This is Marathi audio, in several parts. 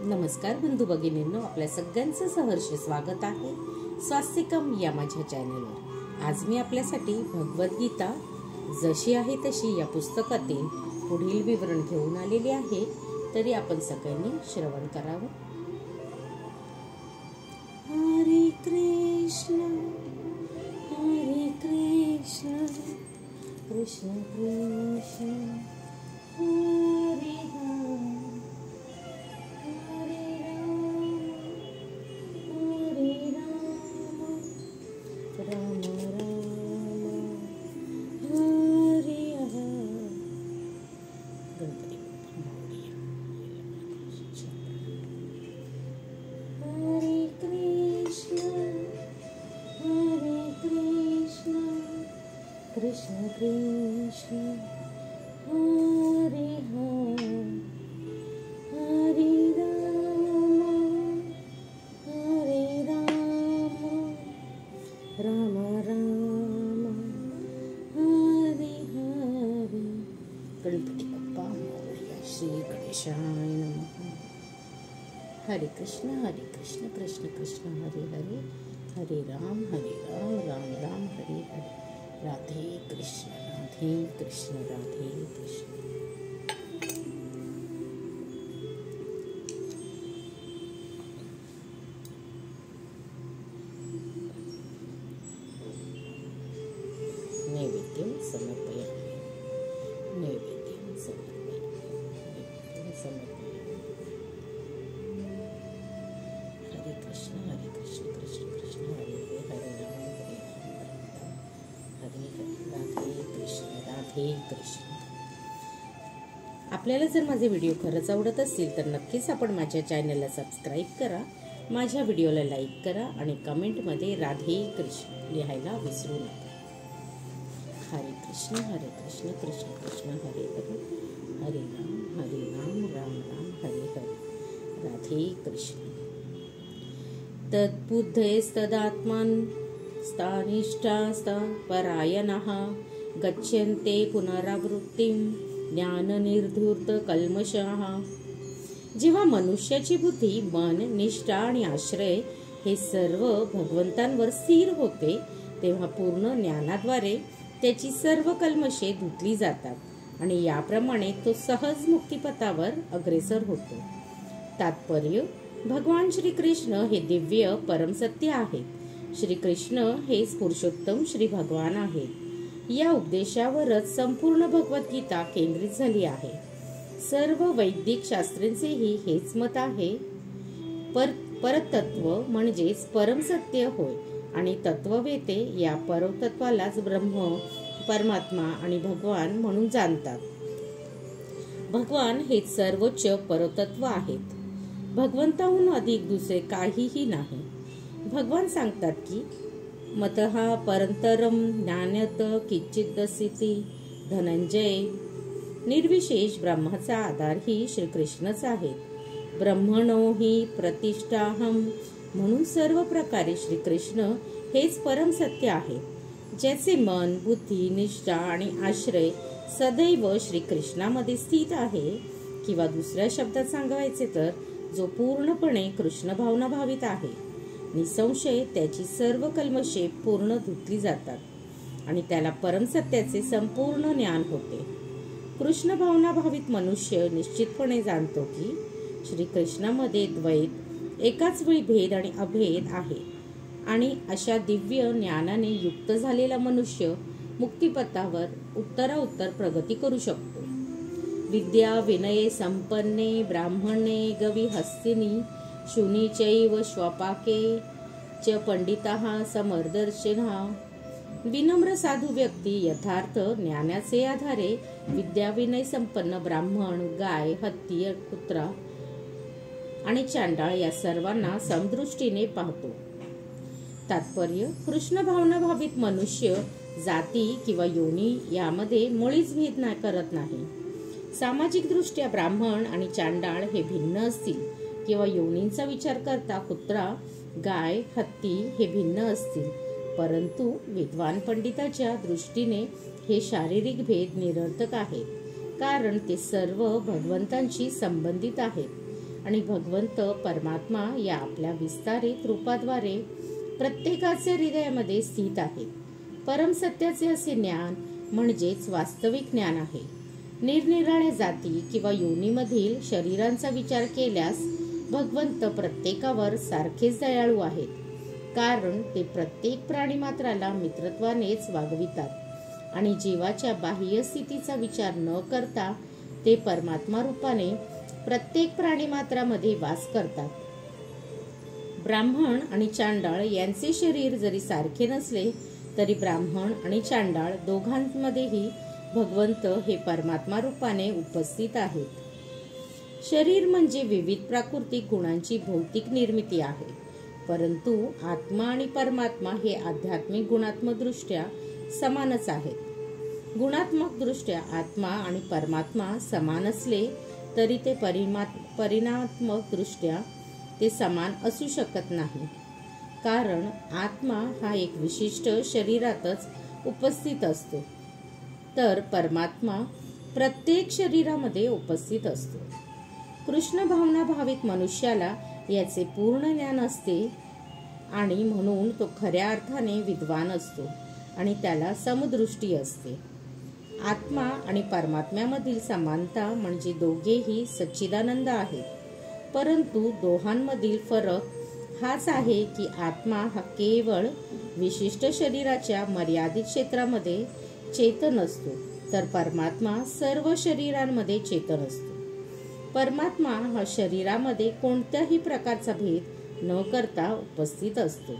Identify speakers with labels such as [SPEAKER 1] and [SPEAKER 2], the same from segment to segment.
[SPEAKER 1] नमस्कार बंधू भगिनींनो, आपल्या सगळ्यांचं सहर्ष स्वागत आहे स्वास्तिकम या माझ्या चॅनलवर। आज मी आपल्यासाठी भगवद्गीता जशी आहे तशी या पुस्तकातील पुढील विवरण घेऊन आलेले आहे, तरी आपण सगळ्यांनी श्रवण करावं। हरे कृष्ण कृष्ण कृष्ण हरे कृष्ण कृष्ण हरे हरे राम राम हरे हरे। गणपती बाप्पा मोरया। श्री गणेशाय नमः। हरे कृष्ण कृष्ण कृष्ण हरे हरे, हरे राम राम राम हरे हरे। राधे कृष्ण राधे कृष्ण। नैवेद्यं समर्पयामि। हरे कृष्ण कृष्ण कृष्ण हरे हरे, हरे राधे कृष्ण। आपल्याला जर माझे व्हिडिओ खरंच आवडत असतील तर नक्कीच आपण माझ्या चॅनलला सबस्क्राईब करा, माझ्या व्हिडिओला लाईक करा आणि कमेंटमध्ये राधे कृष्ण लिहायला विसरू नका। हरे कृष्ण कृष्ण कृष्ण हरे हरे, हरे राम राम राम हरे हरे। राधे कृष्ण। तद्बुद्धेस्तदात्मन् स्थानिष्ठास्ता परायणः गच्छन्ते पुनरावृत्तिं ज्ञाननिर्धूर्त कल्मषः। जेव्हा मनुष्याची बुद्धी, मन, निष्ठा आणि आश्रय हे सर्व भगवंतांवर स्थिर होते, तेव्हा पूर्ण ज्ञानाद्वारे त्याची सर्व कल्मषे धुतली जातात आणि याप्रमाणे तो सहज मुक्तिपथावर अग्रेसर होतो। तात्पर्य: भगवान श्रीकृष्ण हे दिव्य परमसत्य आहेत। श्रीकृष्ण हेच पुरुषोत्तम श्री भगवान आहेत। या उपदेशावरच संपूर्ण भगवद्गीता केंद्रित झाली आहे। सर्व वैदिक शास्त्रांचेही हेच मत आहे। परतत्व म्हणजेच परमसत्य होय आणि तत्ववेते या परतत्वालाच ब्रह्म, परमात्मा आणि भगवान म्हणून जाणतात। भगवान हेच सर्वोच्च परतत्व आहेत। भगवंताहून अधिक दुसरे काहीही नाही। भगवान सांगतात की मतः परंतरम ज्ञानत किंचिदस्ति धनंजय। निर्विशेष ब्रह्माचा आधार ही श्रीकृष्णच आहेत। ब्रह्मणो हि प्रतिष्ठाहम, म्हणून सर्व प्रकारे श्रीकृष्ण हेच परम सत्य आहे। ज्याचे मन, बुद्धी, निष्ठा आणि आश्रय सदैव श्रीकृष्णामध्ये स्थित आहे, किंवा दुसऱ्या शब्दात सांगायचे तर जो पूर्णपणे कृष्ण भावना भावित आहे, निसंशय त्याची सर्व कल्मषे पूर्ण धुतली जातात आणि त्याला परमसत्याचे संपूर्ण ज्ञान होते। कृष्ण भावना भावित मनुष्य निश्चितपणे जाणतो की श्रीकृष्णामध्ये द्वैत, एकाच वेळी भेद आणि अभेद आहे आणि अशा दिव्य ज्ञानाने युक्त झालेला मनुष्य मुक्तिपथावर उत्तरोत्तर प्रगती करू शकतो। विद्या विनये संपन्ने ब्राह्मणे गवी हस्तिनी शुनी चैव स्वपाके च पंडिताः समर्दर्शिनः। विनम्र साधू व्यक्ती यथार्थ ज्ञानाचे आधारे विद्या विनय संपन्न ब्राह्मण, गाय, हत्ती, कुत्रा आणि चांडाळ या सर्वांना समदृष्टीने पाहतो। तात्पर्य: कृष्ण भावना भावित मनुष्य जाती किंवा योनी यामध्ये मुळीच भेद करत नाही। सामाजिक दृष्ट्या ब्राह्मण आणि चांडाळ हे भिन्न असतील किंवा योनींचा विचार करता कुत्रा, गाय, हत्ती हे भिन्न असतील, परंतु विद्वान पंडिताच्या दृष्टीने हे शारीरिक भेद निरर्थक आहेत, कारण ते सर्व भगवंतांशी संबंधित आहेत आणि भगवंत परमात्मा या आपल्या विस्तारित रूपाद्वारे प्रत्येकाच्या हृदयामध्ये स्थित आहेत. परमसत्याचे असे ज्ञान म्हणजेच वास्तविक ज्ञान आहे. निरनिराळ्या जाती किंवा योनीमधील शरीरांचा विचार केल्यास भगवंत प्रत्येकावर सारखेच दयाळू आहेत, कारण ते प्रत्येक प्राणीमात्राला मित्रत्वानेच वागवितात आणि जीवाच्या बाह्य स्थितीचा विचार न करता ते परमात्मा रूपाने प्रत्येक प्राणीमात्रामध्ये वास करतात. ब्राह्मण आणि चांडाळ यांचे शरीर जरी सारखे नसले तरी ब्राह्मण आणि चांडाळ दोघांमध्येही भगवंत हे परमात्मा रूपाने उपस्थित आहेत. शरीर म्हणजे विविध प्राकृतिक गुणांची भौतिक निर्मिती आहे, परंतु आत्मा आणि परमात्मा हे आध्यात्मिक गुणात्मक दृष्ट्या समानच आहेत. गुणात्मक दृष्ट्या आत्मा आणि परमात्मा समान असले तरी ते परिणामात्मक दृष्ट्या ते समान असू शकत नाही, कारण आत्मा हा एक विशिष्ट शरीरातच उपस्थित असतो, तर परमात्मा प्रत्येक शरीरामध्ये उपस्थित असतो. कृष्ण भावना भावित मनुष्याला याचे पूर्ण ज्ञान असते आणि म्हणून तो खऱ्या अर्थाने विद्वान असतो आणि त्याला समदृष्टी असते. आत्मा आणि परमात्म्यामधील समानता म्हणजे दोघेही सच्चिदानंद आहेत, परंतु दोहांमधील फरक हाच आहे की आत्मा हा केवळ विशिष्ट शरीराच्या मर्यादित क्षेत्रामध्ये चेतन असतो, तर परमात्मा सर्व शरीरांमध्ये चेतन असतो. परमात्मा हा शरीरामध्ये कोणत्याही प्रकारचा भेद न करता उपस्थित असतो.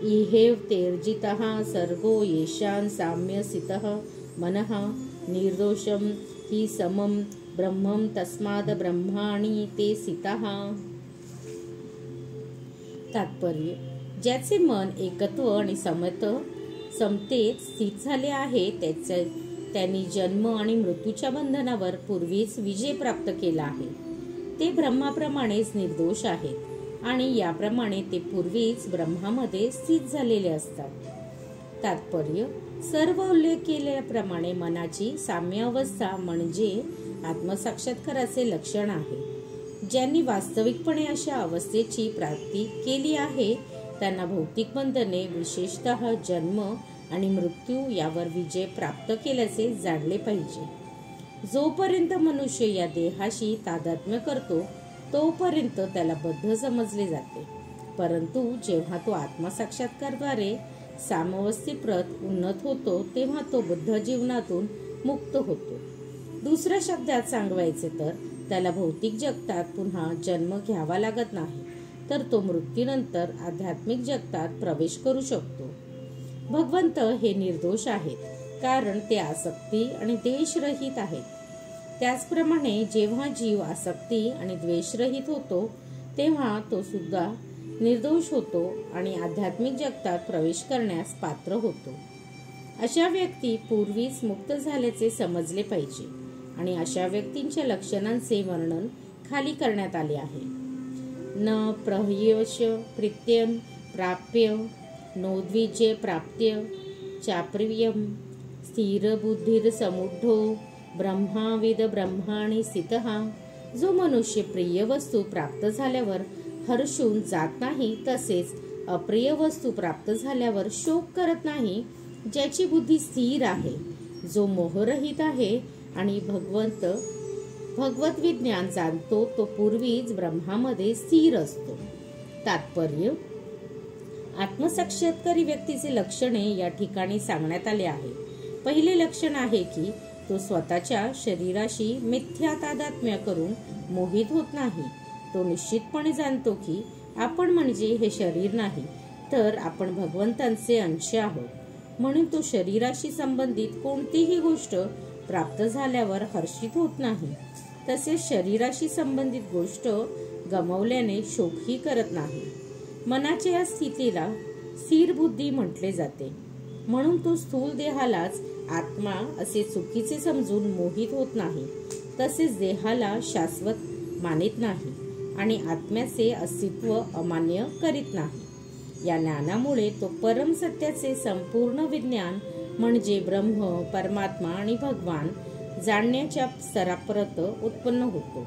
[SPEAKER 1] इहेव तेर्जितः सर्गो येषां साम्यसितः मनः निर्दोषं हि समं ब्रह्मं तस्माद ब्रह्माणि ते सितः. तात्पर्य: ज्याचे मन एकत्व आणि समतेत स्थित झाले आहे त्यांनी जन्म आणि मृत्यूच्या बंधनावर पूर्वीच विजय प्राप्त केला आहे. ते ब्रह्माप्रमाणेच निर्दोष आहेत आणि याप्रमाणे ते पूर्वीच ब्रह्मामध्ये स्थित झालेले असतात. तात्पर्य: सर्व उल्लेख केल्याप्रमाणे मनाची साम्य अवस्था म्हणजे आत्मसाक्षात्काराचे लक्षण आहे. ज्यांनी वास्तविकपणे अशा अवस्थेची प्राप्ती केली आहे त्यांना भौतिक बंधने, विशेषतः जन्म आणि मृत्यू यावर विजय प्राप्त केल्याचे जाणले पाहिजे. जोपर्यंत मनुष्य या देहाशी तादात्म्य करतो तोपर्यंत त्याला बद्ध समजले जाते, परंतु जेव्हा तो आत्मसाक्षात्काराद्वारे सामवस्थेप्रत उन्नत होतो तेव्हा तो बुद्ध जीवनातून मुक्त होतो. दुसऱ्या शब्दात सांगायचे तर त्याला भौतिक जगतात पुन्हा जन्म घ्यावा लागत नाही, तर तो मृत्यूनंतर आध्यात्मिक जगतात प्रवेश करू शकतो. भगवंत हे निर्दोष आहेत, कारण ते आसक्ती आणि द्वेषरहित आहेत. त्याचप्रमाणे जेव्हा जीव आसक्ती आणि द्वेषरहित होतो तेव्हा तो सुद्धा निर्दोष होतो आणि आध्यात्मिक जगतात प्रवेश करण्यास पात्र होतो. अशा व्यक्ती पूर्वीच मुक्त झाल्याचे समजले पाहिजे आणि अशा व्यक्तींच्या लक्षणांचे वर्णन खाली करण्यात आले आहे. न प्रह्यश प्रीत्यं प्राप्य नोद्विज्य प्राप्त्य चाप्रियं स्थिरबुद्धिर समुढ्ढो ब्रह्माविद ब्रह्माणि स्थितः. जो मनुष्य प्रिय वस्तू प्राप्त झाल्यावर हर्षून जात नाही, तसेच अप्रिय वस्तू प्राप्त झाल्यावर शोक करत नाही, ज्याची बुद्धी स्थिर आहे, जो मोहरहित आहे आणि भगवत विज्ञान जाणतो, तो पूर्वीच ब्रह्मामध्ये स्थिर असतो. तात्पर्य: आत्मसाक्षात्कारी व्यक्तीचे लक्षणे या ठिकाणी सांगण्यात आले आहे. पहिले लक्षण आहे की तो स्वतःच्या शरीराशी मिथ्या तादात्म्य करून मोहित होत नाही. तो निश्चितपणे जाणतो की आपण म्हणजे हे शरीर नाही, तर आपण भगवंतांचे अंश आहोत. म्हणून तो शरीराशी संबंधित कोणतीही गोष्ट प्राप्त झाल्यावर हर्षित होत नाही, तसेच शरीराशी संबंधित गोष्ट गमावल्याने शोकही करत नाही. मनाच्या या स्थितीला स्थिर बुद्धी म्हटले जाते. म्हणून तो स्थूल देहालाच आत्मा असे चुकीचे समजून मोहित होत नाही, तसेच देहाला शाश्वत मानित नाही आणि आत्म्याचे अस्तित्व अमान्य करीत नाही. या ज्ञानामुळे तो परम सत्याचे संपूर्ण विज्ञान म्हणजे ब्रह्म, परमात्मा आणि भगवान जाणण्याच्या स्तरापर्यंत उत्पन्न होतो.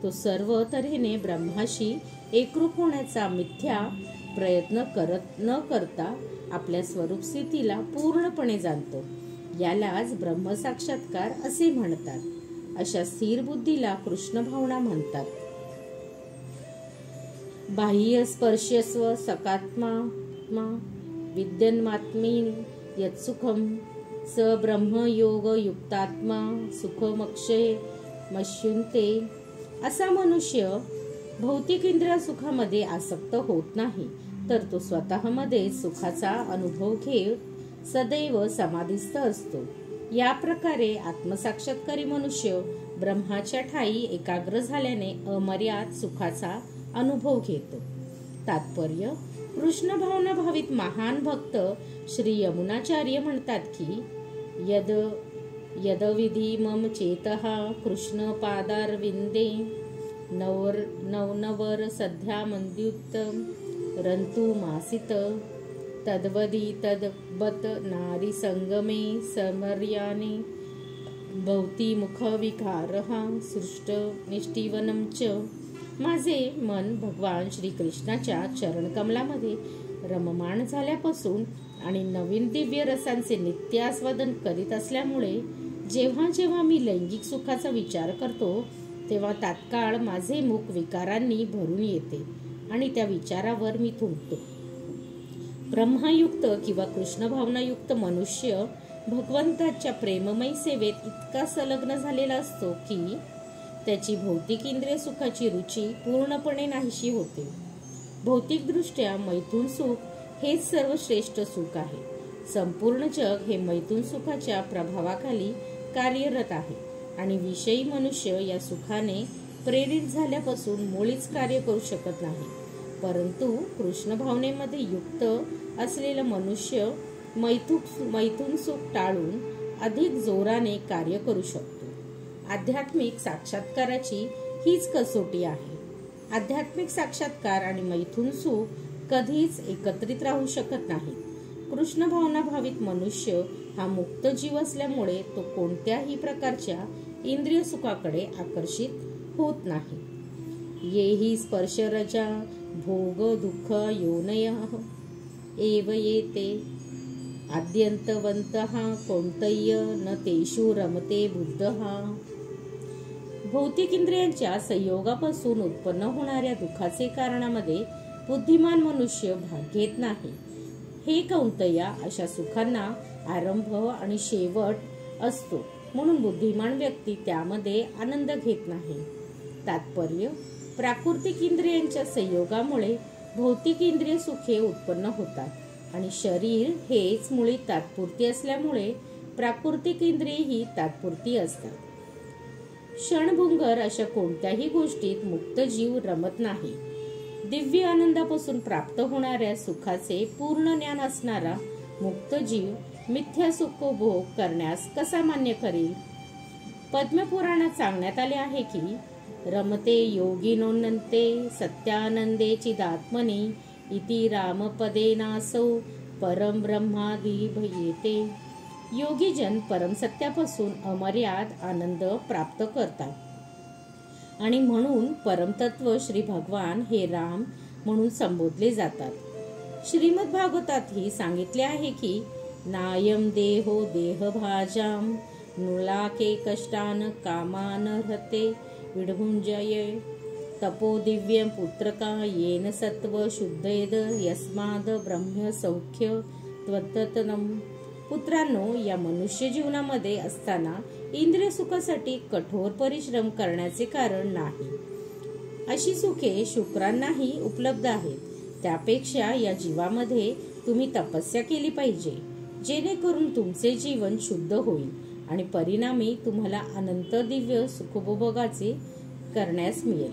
[SPEAKER 1] तो सर्व तऱ्हेने ब्रह्माशी एकरूप होण्याचा मिथ्या प्रयत्न न करता आपल्या स्वरूप स्थितीला पूर्णपणे जाणतो. यालाच ब्रह्मसाक्षात्कार असे म्हणतात. अशा स्थिर बुद्धीला कृष्ण भावना म्हणतात. बाह्य स्पर्शस्व सकात्मा विद्यन्मात्मी यत्सुखम स ब्रह्म योग युक्तात्मा सुखमक्षय मश्युंते. असा मनुष्य भौतिक इंद्रिय सुखामध्ये आसक्त होत नाही, तर तो स्वतःमध्ये सुखाचा अनुभव घेत सदैव समाधिस्थ असतो. या प्रकारे आत्मसाक्षात्कारी मनुष्य ब्रह्माच्या ठायी एकाग्र झाल्याने अमर्याद सुखाचा अनुभव घेतो. तात्पर्य: कृष्ण भावना भावित महान भक्त श्री यमुनाचार्य म्हणतात की यदविधी मम चेतः कृष्ण पादारविंदे नवनवर सध्या मंद्युक्त रंतु मासित तद्वदी तद्बत नारी संगमे समर्याने भवती मुख विकारः सृष्ट निष्ठीवनं च. माझे मन भगवान श्रीकृष्णाच्या चरणकमलामध्ये रममाण झाल्यापासून आणि नवीन दिव्य रसांचे नित्य आस्वादन करीत असल्यामुळे जेव्हा जेव्हा मी लैंगिक सुखाचा विचार करतो तेव्हा तात्काळ माझे मुख विकारांनी भरून येते आणि त्या विचारावर मी थुंकतो. ब्रह्मयुक्त किंवा कृष्ण भावनायुक्त मनुष्य भगवंताच्या प्रेममय सेवेत इतका संलग्न झालेला असतो की त्याची भौतिक इंद्रिय सुखाची रुची पूर्णपणे नाहीशी होते. भौतिकदृष्ट्या मैथुन सुख हेच सर्वश्रेष्ठ सुख आहे. संपूर्ण जग हे मैथुन सुखाच्या प्रभावाखाली कार्यरत आहे आणि विषयी मनुष्य या सुखाने प्रेरित झाल्यापासून मुळीच कार्य करू शकत नाही. परंतु कृष्ण भावनेमध्ये युक्त असलेला मनुष्य मैथुन सुख टाळून अधिक जोराने कार्य करू शकतो. आध्यात्मिक साक्षात्काराची हीच कसोटी आहे. आध्यात्मिक साक्षात्कार आणि मैथुन सुख कधीच एकत्रित राहू शकत नाही. कृष्ण भावना भावित मनुष्य हा मुक्त जीव असल्यामुळे तो कोणत्याही प्रकारच्या इंद्रिय सुखाकडे आकर्षित होत नाही. येही स्पर्शरजा भोग दुःख योनयः एव येते आद्यंतवन्तः कौन्तेय न तेषु रमते बुद्धः. भौतिक इंद्रियांच्या संयोगापासून उत्पन्न होणाऱ्या दुःखाचे कारणामध्ये बुद्धिमान मनुष्य भाग घेत नाही. हे कौंतया, अशा सुखांना आरंभ आणि शेवट असतो, म्हणून बुद्धिमान व्यक्ती त्यामध्ये आनंद घेत नाही. तात्पर्य: प्राकृतिक इंद्रियांच्या संयोगामुळे भौतिक इंद्रिय सुखे उत्पन्न होतात आणि शरीर हेच मुळी तात्पुरती असल्यामुळे प्राकृतिक इंद्रियही तात्पुरती असतात. क्षणभंगुर अशा कोणत्याही गोष्टीत मुक्त जीव रमत नाही. दिव्य आनंदापासून प्राप्त होणाऱ्या सुखाचे पूर्ण ज्ञान असणारा मुक्त जीव मिथ्या सुख भोग करण्यास कसा मान्य करेल? पद्मपुराणात सांगण्यात आले आहे की रमते योगिनोन्नते सत्यानंदे चिदात्मने इति रामपदेनासौ परम ब्रह्मादिभयेते. योगीजन परमसत्यापासून अमर्याद आनंद प्राप्त करतात आणि म्हणून परमतत्व श्री भगवान हे राम म्हणून संबोधले जातात. श्रीमद भागवतातही सांगितले आहे की नायम देहो देहभाजाम नुलाके कष्टान कामान हते विडभुंजये तपो दिव्यं पुत्रका येन सत्व शुद्धेद यस्माद ब्रह्म सौख्य त्वत्तनं. पुत्रांनो, या मनुष्य जीवनामध्ये असताना इंद्रिय सुखासाठी कठोर परिश्रम करण्याचे कारण नाही. अशी सुखे शुक्रांनाही उपलब्ध आहेत. त्यापेक्षा या जीवामध्ये तुम्ही तपस्या केली पाहिजे, जेणेकरून तुमचे जीवन शुद्ध होईल आणि परिणामी तुम्हाला अनंत दिव्य सुखभोगाचे करण्यास मिळेल.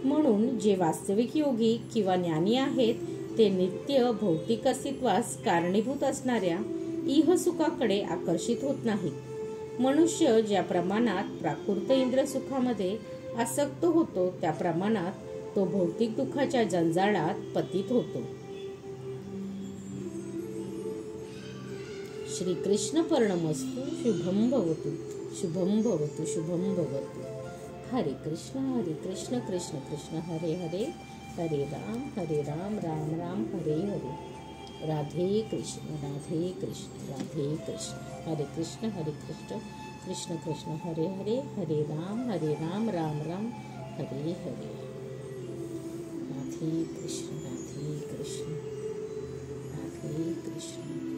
[SPEAKER 1] म्हणून जे वास्तविक योगी किंवा ज्ञानी आहेत ते नित्य भौतिक अस्तित्वास कारणीभूत असणाऱ्या इह सुखाकडे आकर्षित होत नाहीत. मनुष्य ज्या प्रमाणात प्राकृत इंद्रिय सुखामध्ये आसक्त होतो त्या प्रमाणात तो भौतिक दुःखाच्या जंजाळात पतित होतो. श्री कृष्ण पर्णमस्तु. शुभम भवतु, शुभम भवतु, शुभम भवतु. हरे कृष्ण कृष्ण कृष्ण हरे हरे, हरे राम राम राम हरे हरे. राधे कृष्ण राधे कृष्ण राधे कृष्ण. हरे कृष्ण कृष्ण कृष्ण हरे हरे, हरे राम राम राम हरे हरे. राधे कृष्ण राधे कृष्ण राधे कृष्ण.